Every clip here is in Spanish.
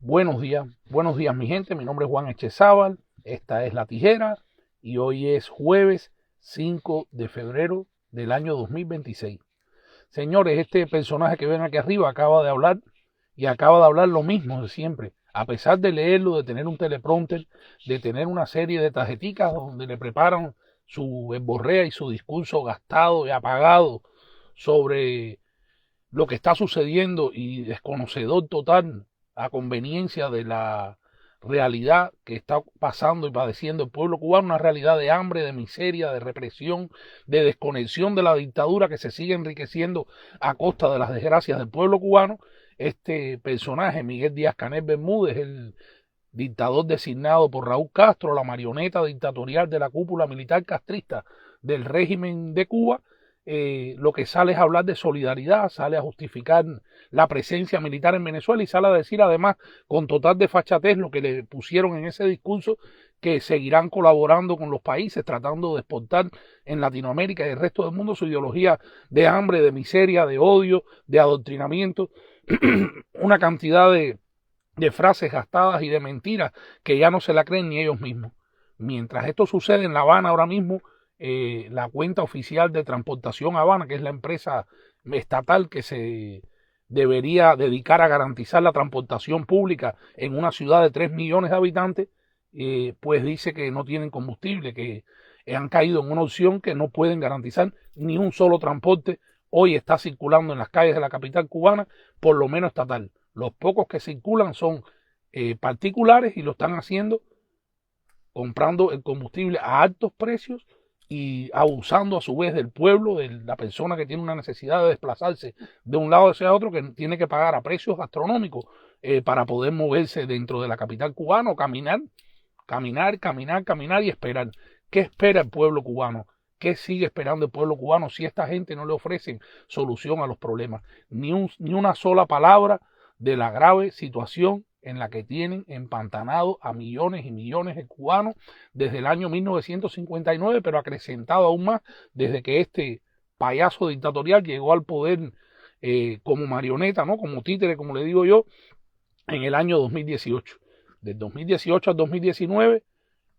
Buenos días mi gente, mi nombre es Juan Echezábal, esta es La Tijera y hoy es jueves 5 de febrero del año 2026. Señores, este personaje que ven aquí arriba acaba de hablar y acaba de hablar lo mismo de siempre. A pesar de leerlo, de tener un teleprompter, de tener una serie de tarjeticas donde le preparan su verborrea y su discurso gastado y apagado sobre lo que está sucediendo y desconocedor total a conveniencia de la realidad que está pasando y padeciendo el pueblo cubano, una realidad de hambre, de miseria, de represión, de desconexión de la dictadura que se sigue enriqueciendo a costa de las desgracias del pueblo cubano. Este personaje, Miguel Díaz-Canel Bermúdez, el dictador designado por Raúl Castro, la marioneta dictatorial de la cúpula militar castrista del régimen de Cuba, lo que sale es hablar de solidaridad, sale a justificar la presencia militar en Venezuela y sale a decir además con total desfachatez lo que le pusieron en ese discurso, que seguirán colaborando con los países tratando de exportar en Latinoamérica y el resto del mundo su ideología de hambre, de miseria, de odio, de adoctrinamiento, una cantidad de frases gastadas y de mentiras que ya no se la creen ni ellos mismos. Mientras esto sucede en La Habana ahora mismo, la cuenta oficial de Transportación Habana, que es la empresa estatal que se debería dedicar a garantizar la transportación pública en una ciudad de 3 millones de habitantes, pues dice que no tienen combustible, que han caído en una opción que no pueden garantizar ni un solo transporte. Hoy está circulando en las calles de la capital cubana, por lo menos estatal. Los pocos que circulan son particulares y lo están haciendo comprando el combustible a altos precios y abusando a su vez del pueblo, de la persona que tiene una necesidad de desplazarse de un lado hacia otro, que tiene que pagar a precios astronómicos para poder moverse dentro de la capital cubana o caminar y esperar. ¿Qué espera el pueblo cubano? ¿Qué sigue esperando el pueblo cubano si esta gente no le ofrecen solución a los problemas? Ni una sola palabra de la grave situación en la que tienen empantanado a millones y millones de cubanos desde el año 1959, pero acrecentado aún más desde que este payaso dictatorial llegó al poder como marioneta, ¿no? Como títere, como le digo yo, en el año 2018. Del 2018 al 2019,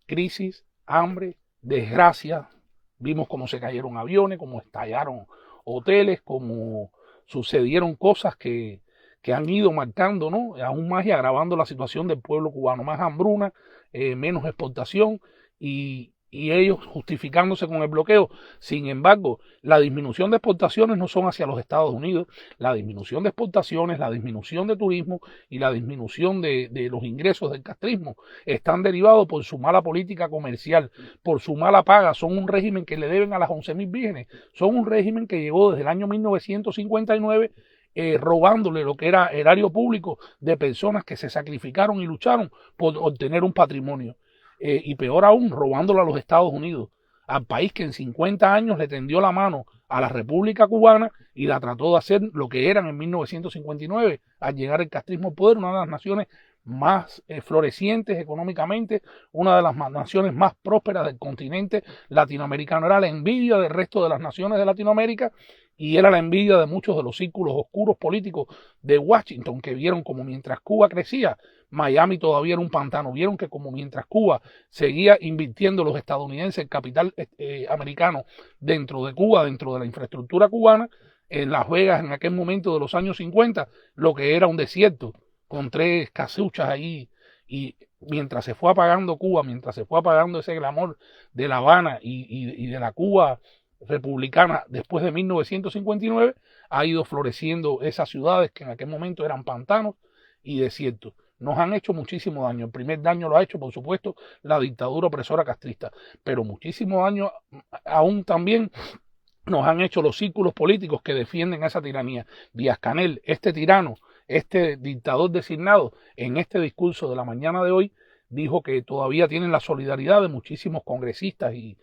crisis, hambre, desgracia. Vimos cómo se cayeron aviones, cómo estallaron hoteles, cómo sucedieron cosas que han ido marcando, ¿no? Aún más y agravando la situación del pueblo cubano. Más hambruna, menos exportación y ellos justificándose con el bloqueo. Sin embargo, la disminución de exportaciones no son hacia los Estados Unidos. La disminución de exportaciones, la disminución de turismo y la disminución de los ingresos del castrismo están derivados por su mala política comercial, por su mala paga. Son un régimen que le deben a las 11.000 vírgenes. Son un régimen que llegó desde el año 1959 robándole lo que era erario público de personas que se sacrificaron y lucharon por obtener un patrimonio. Y peor aún, robándolo a los Estados Unidos, al país que en 50 años le tendió la mano a la República Cubana y la trató de hacer lo que eran en 1959, al llegar el castrismo al poder, una de las naciones más florecientes económicamente, una de las naciones más prósperas del continente latinoamericano. Era la envidia del resto de las naciones de Latinoamérica y era la envidia de muchos de los círculos oscuros políticos de Washington, que vieron como mientras Cuba crecía, Miami todavía era un pantano. Vieron que como mientras Cuba seguía invirtiendo los estadounidenses el capital americano dentro de Cuba, dentro de la infraestructura cubana, en Las Vegas en aquel momento de los años 50, lo que era un desierto con 3 casuchas ahí, y mientras se fue apagando Cuba, mientras se fue apagando ese glamour de La Habana y de la Cuba republicana después de 1959, ha ido floreciendo esas ciudades que en aquel momento eran pantanos y desiertos. Nos han hecho muchísimo daño. El primer daño lo ha hecho, por supuesto, la dictadura opresora castrista, pero muchísimo daño aún también nos han hecho los círculos políticos que defienden esa tiranía. Díaz-Canel, este tirano, este dictador designado, en este discurso de la mañana de hoy, dijo que todavía tienen la solidaridad de muchísimos congresistas y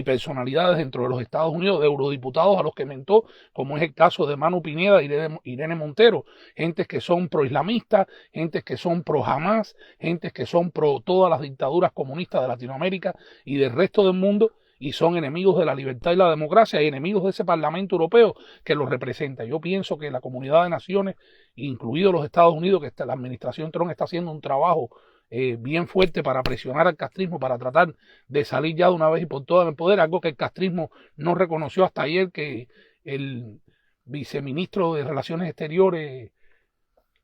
personalidades dentro de los Estados Unidos, de eurodiputados a los que mentó, como es el caso de Manu Pineda y Irene Montero, gentes que son pro-islamistas, gentes que son pro-Hamas, gentes que son pro todas las dictaduras comunistas de Latinoamérica y del resto del mundo, y son enemigos de la libertad y la democracia y enemigos de ese Parlamento Europeo que los representa. Yo pienso que la comunidad de naciones, incluidos los Estados Unidos, que la administración Trump está haciendo un trabajo bien fuerte para presionar al castrismo, para tratar de salir ya de una vez y por todas del poder, algo que el castrismo no reconoció hasta ayer, que el viceministro de Relaciones Exteriores,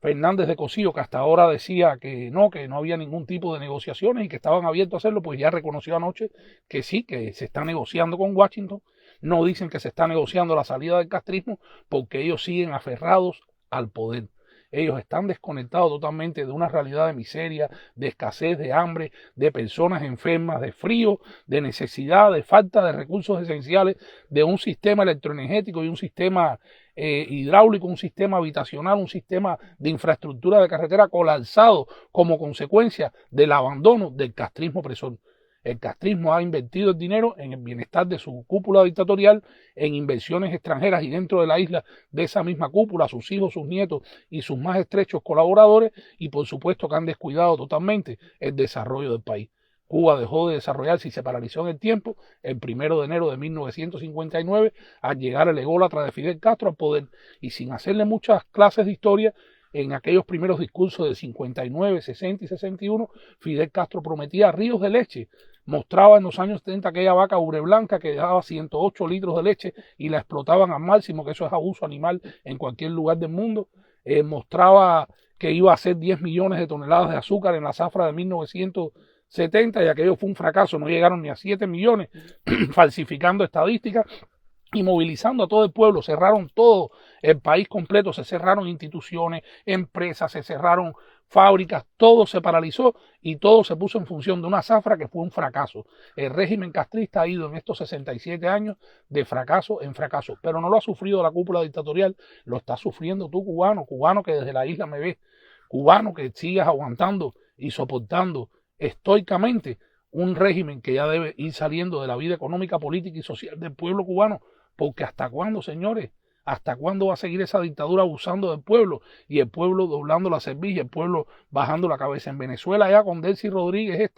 Fernández de Cosío, que hasta ahora decía que no había ningún tipo de negociaciones y que estaban abiertos a hacerlo, pues ya reconoció anoche que sí, que se está negociando con Washington. No dicen que se está negociando la salida del castrismo porque ellos siguen aferrados al poder. Ellos están desconectados totalmente de una realidad de miseria, de escasez, de hambre, de personas enfermas, de frío, de necesidad, de falta de recursos esenciales, de un sistema electroenergético y un sistema hidráulico, un sistema habitacional, un sistema de infraestructura de carretera colapsado como consecuencia del abandono del castrismo opresor. El castrismo ha invertido el dinero en el bienestar de su cúpula dictatorial, en inversiones extranjeras y dentro de la isla de esa misma cúpula, sus hijos, sus nietos y sus más estrechos colaboradores, y por supuesto que han descuidado totalmente el desarrollo del país. Cuba dejó de desarrollarse y se paralizó en el tiempo el 1 de enero de 1959 al llegar el ególatra de Fidel Castro al poder, y sin hacerle muchas clases de historia, en aquellos primeros discursos de 59, 60 y 61, Fidel Castro prometía ríos de leche. Mostraba en los años 70 aquella vaca ureblanca que daba 108 litros de leche y la explotaban al máximo, que eso es abuso animal en cualquier lugar del mundo. Mostraba que iba a hacer 10 millones de toneladas de azúcar en la zafra de 1970 y aquello fue un fracaso, no llegaron ni a 7 millones, falsificando estadísticas y movilizando a todo el pueblo. Cerraron todo el país completo, se cerraron instituciones, empresas, se cerraron fábricas, todo se paralizó y todo se puso en función de una zafra que fue un fracaso. El régimen castrista ha ido en estos 67 años de fracaso en fracaso, pero no lo ha sufrido la cúpula dictatorial, lo está sufriendo tú, cubano que desde la isla me ves, cubano que sigas aguantando y soportando estoicamente un régimen que ya debe ir saliendo de la vida económica, política y social del pueblo cubano, porque ¿hasta cuándo, señores? ¿Hasta cuándo va a seguir esa dictadura abusando del pueblo y el pueblo doblando la cerviz y el pueblo bajando la cabeza? En Venezuela ya con Delcy Rodríguez,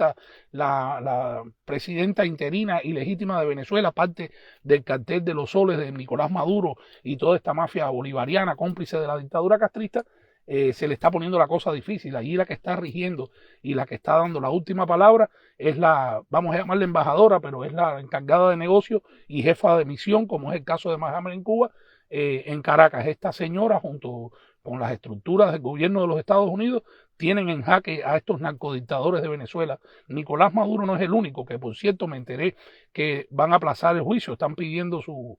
la presidenta interina y legítima de Venezuela, parte del cartel de los soles de Nicolás Maduro y toda esta mafia bolivariana cómplice de la dictadura castrista, se le está poniendo la cosa difícil. Allí la que está rigiendo y la que está dando la última palabra es vamos a llamarla embajadora, pero es la encargada de negocios y jefa de misión, como es el caso de Mahammed en Cuba, en Caracas. Esta señora, junto con las estructuras del gobierno de los Estados Unidos, tienen en jaque a estos narcodictadores de Venezuela. Nicolás Maduro no es el único, que por cierto me enteré que van a aplazar el juicio, están pidiendo sus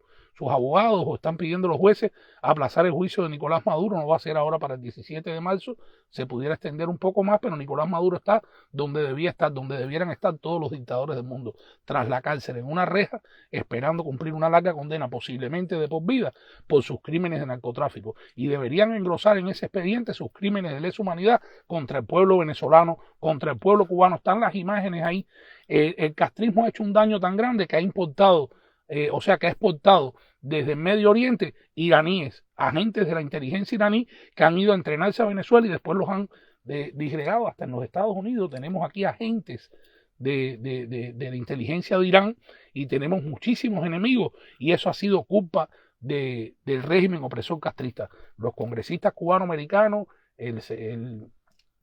abogados o están pidiendo los jueces aplazar el juicio de Nicolás Maduro. No va a ser ahora para el 17 de marzo, se pudiera extender un poco más, pero Nicolás Maduro está donde debía estar, donde debieran estar todos los dictadores del mundo, tras la cárcel, en una reja, esperando cumplir una larga condena, posiblemente de por vida, por sus crímenes de narcotráfico, y deberían engrosar en ese expediente sus crímenes de lesa humanidad contra el pueblo venezolano, contra el pueblo cubano. Están las imágenes ahí. El castrismo ha hecho un daño tan grande que ha importado, que ha exportado desde el Medio Oriente iraníes, agentes de la inteligencia iraní que han ido a entrenarse a Venezuela y después los han disgregado hasta en los Estados Unidos. Tenemos aquí agentes de la inteligencia de Irán y tenemos muchísimos enemigos, y eso ha sido culpa del régimen opresor castrista. Los congresistas cubano-americanos, el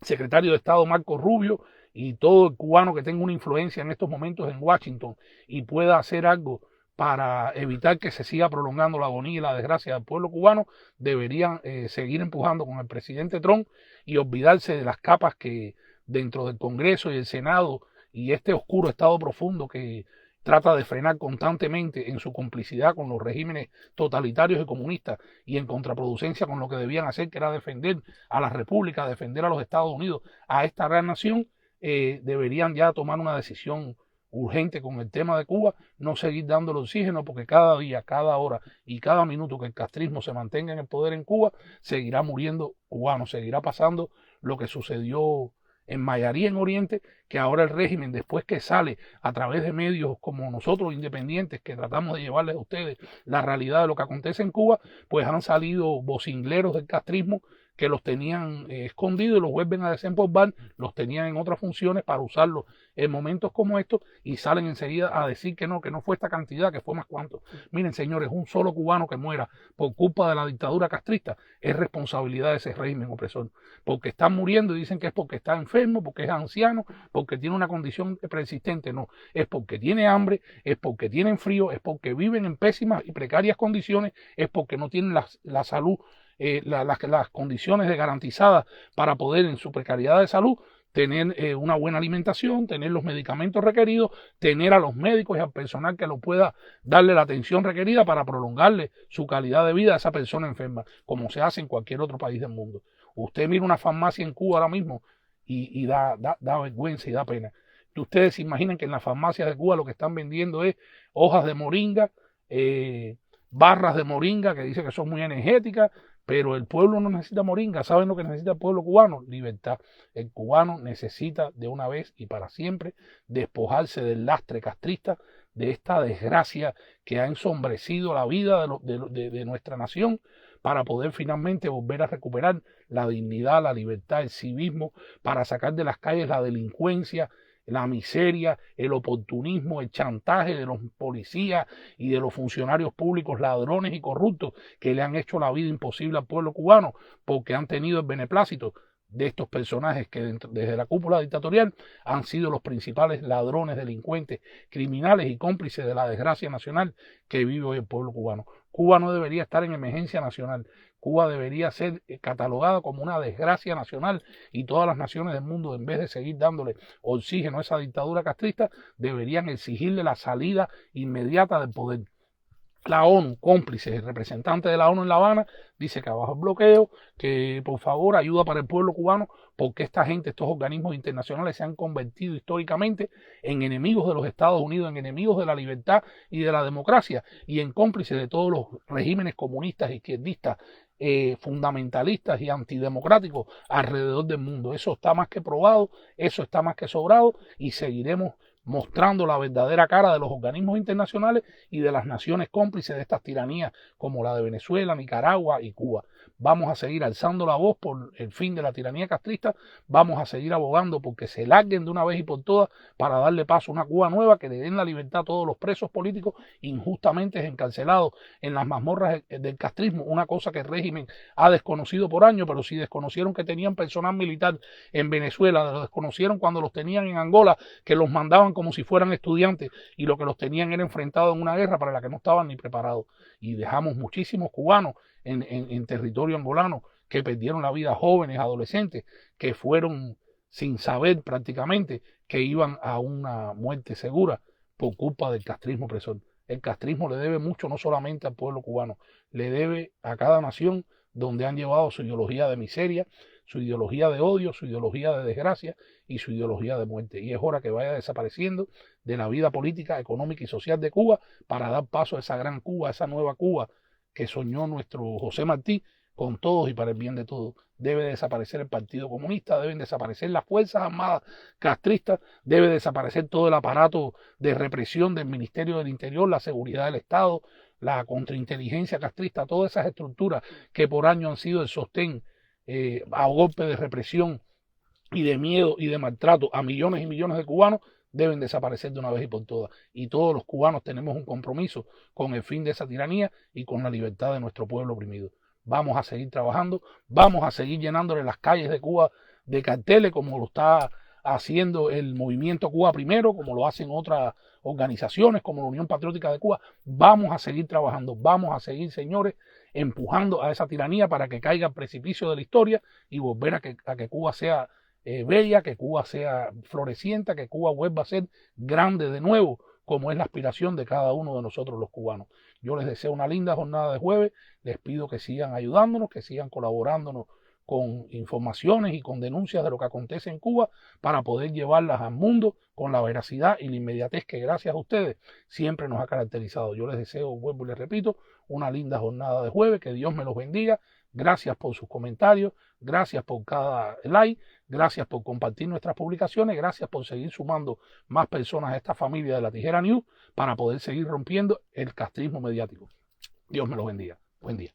secretario de Estado Marco Rubio y todo el cubano que tenga una influencia en estos momentos en Washington y pueda hacer algo para evitar que se siga prolongando la agonía y la desgracia del pueblo cubano, deberían seguir empujando con el presidente Trump y olvidarse de las capas que dentro del Congreso y el Senado y este oscuro estado profundo que trata de frenar constantemente en su complicidad con los regímenes totalitarios y comunistas y en contraproducencia con lo que debían hacer, que era defender a la República, defender a los Estados Unidos, a esta gran nación. Deberían ya tomar una decisión urgente con el tema de Cuba, no seguir dándole oxígeno, porque cada día, cada hora y cada minuto que el castrismo se mantenga en el poder en Cuba, seguirá muriendo cubanos, seguirá pasando lo que sucedió en Mayarí, en Oriente, que ahora el régimen, después que sale a través de medios como nosotros independientes, que tratamos de llevarles a ustedes la realidad de lo que acontece en Cuba, pues han salido vocingleros del castrismo que los tenían escondidos y los vuelven a desempolvar, los tenían en otras funciones para usarlos en momentos como estos y salen enseguida a decir que no fue esta cantidad, que fue más cuanto. Miren, señores, un solo cubano que muera por culpa de la dictadura castrista es responsabilidad de ese régimen opresor, porque están muriendo y dicen que es porque está enfermo, porque es anciano, porque tiene una condición preexistente. No, es porque tiene hambre, es porque tienen frío, es porque viven en pésimas y precarias condiciones, es porque no tienen la salud, las condiciones garantizadas para poder, en su precariedad de salud, tener una buena alimentación, tener los medicamentos requeridos, tener a los médicos y al personal que lo pueda darle la atención requerida para prolongarle su calidad de vida a esa persona enferma, como se hace en cualquier otro país del mundo. Usted mira una farmacia en Cuba ahora mismo y da vergüenza y da pena. Ustedes se imaginan que en las farmacias de Cuba lo que están vendiendo es hojas de moringa, barras de moringa que dicen que son muy energéticas, pero el pueblo no necesita moringa. ¿Saben lo que necesita el pueblo cubano? Libertad. El cubano necesita de una vez y para siempre despojarse del lastre castrista, de esta desgracia que ha ensombrecido la vida de nuestra nación, para poder finalmente volver a recuperar la dignidad, la libertad, el civismo, para sacar de las calles la delincuencia, la miseria, el oportunismo, el chantaje de los policías y de los funcionarios públicos ladrones y corruptos que le han hecho la vida imposible al pueblo cubano porque han tenido el beneplácito de estos personajes que desde la cúpula dictatorial han sido los principales ladrones, delincuentes, criminales y cómplices de la desgracia nacional que vive hoy el pueblo cubano. Cuba no debería estar en emergencia nacional. Cuba debería ser catalogada como una desgracia nacional y todas las naciones del mundo, en vez de seguir dándole oxígeno a esa dictadura castrista, deberían exigirle la salida inmediata del poder. La ONU, cómplice, el representante de la ONU en La Habana, dice que abajo el bloqueo, que por favor ayuda para el pueblo cubano, porque esta gente, estos organismos internacionales se han convertido históricamente en enemigos de los Estados Unidos, en enemigos de la libertad y de la democracia, y en cómplices de todos los regímenes comunistas, izquierdistas, fundamentalistas y antidemocráticos alrededor del mundo. Eso está más que probado, eso está más que sobrado, y seguiremos mostrando la verdadera cara de los organismos internacionales y de las naciones cómplices de estas tiranías como la de Venezuela, Nicaragua y Cuba. Vamos a seguir alzando la voz por el fin de la tiranía castrista, vamos a seguir abogando porque se larguen de una vez y por todas para darle paso a una Cuba nueva, que le den la libertad a todos los presos políticos injustamente encarcelados en las mazmorras del castrismo, una cosa que el régimen ha desconocido por años, pero si desconocieron que tenían personal militar en Venezuela, lo desconocieron cuando los tenían en Angola, que los mandaban como si fueran estudiantes y lo que los tenían era enfrentados en una guerra para la que no estaban ni preparados. Y dejamos muchísimos cubanos en territorio angolano que perdieron la vida, jóvenes, adolescentes, que fueron sin saber prácticamente que iban a una muerte segura por culpa del castrismo opresor. El castrismo le debe mucho no solamente al pueblo cubano, le debe a cada nación donde han llevado su ideología de miseria, su ideología de odio, su ideología de desgracia y su ideología de muerte. Y es hora que vaya desapareciendo de la vida política, económica y social de Cuba para dar paso a esa gran Cuba, a esa nueva Cuba que soñó nuestro José Martí con todos y para el bien de todos. Debe desaparecer el Partido Comunista, deben desaparecer las Fuerzas Armadas castristas, debe desaparecer todo el aparato de represión del Ministerio del Interior, la seguridad del Estado, la contrainteligencia castrista, todas esas estructuras que por años han sido el sostén a golpe de represión y de miedo y de maltrato a millones y millones de cubanos, deben desaparecer de una vez y por todas. Y todos los cubanos tenemos un compromiso con el fin de esa tiranía y con la libertad de nuestro pueblo oprimido. Vamos a seguir trabajando, vamos a seguir llenándole las calles de Cuba de carteles como lo está haciendo el Movimiento Cuba Primero, como lo hacen otras organizaciones como la Unión Patriótica de Cuba. Vamos a seguir trabajando, vamos a seguir, señores, empujando a esa tiranía para que caiga al precipicio de la historia y volver a que Cuba sea bella, que Cuba sea floreciente, que Cuba vuelva a ser grande de nuevo, como es la aspiración de cada uno de nosotros los cubanos. Yo les deseo una linda jornada de jueves, les pido que sigan ayudándonos, que sigan colaborándonos con informaciones y con denuncias de lo que acontece en Cuba para poder llevarlas al mundo con la veracidad y la inmediatez que gracias a ustedes siempre nos ha caracterizado. Yo les deseo, vuelvo y les repito, una linda jornada de jueves, que Dios me los bendiga. Gracias por sus comentarios, gracias por cada like, gracias por compartir nuestras publicaciones, gracias por seguir sumando más personas a esta familia de La Tijera News para poder seguir rompiendo el castrismo mediático. Dios me los bendiga. Buen día.